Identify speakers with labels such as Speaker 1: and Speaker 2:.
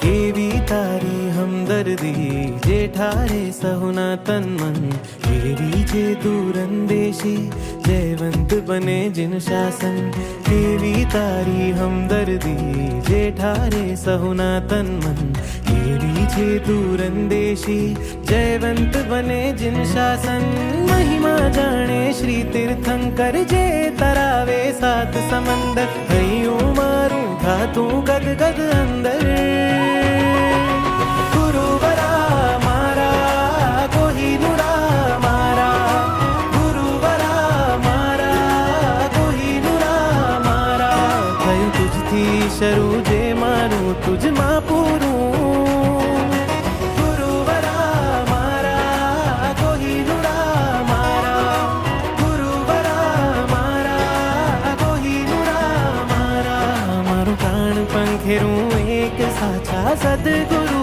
Speaker 1: એવી તારી હમદર્દી જે ઠારે સહુના તન મન, એવી જે દૂરંદેશી જયવંત બને જિન શાસન. એવી તારી હમદર્દી જે ઠારે સહુના તન મન, એવી જે દૂરંદેશી જયવંત બને જિન શાસન. મહિમા જાણે શ્રી તીર્થંકર જે તરાવે સાત સમંદર, હૈયું મારું થાતું ગદ ગદ અંદર. ગુરુવરા મારા કોહિનુરા મારા, ગુરુવરા મારા કોહિનુરા મારા. થયું તુજથી શરૂ જે મારું તુજમાં પૂરું. ગુરુવરા મારા કોહિનુરા મારા, ગુરુવરા મારા કોહિનુરા મારા. મારું પ્રાણ પંખેરું એક સાચા સદગુરુ.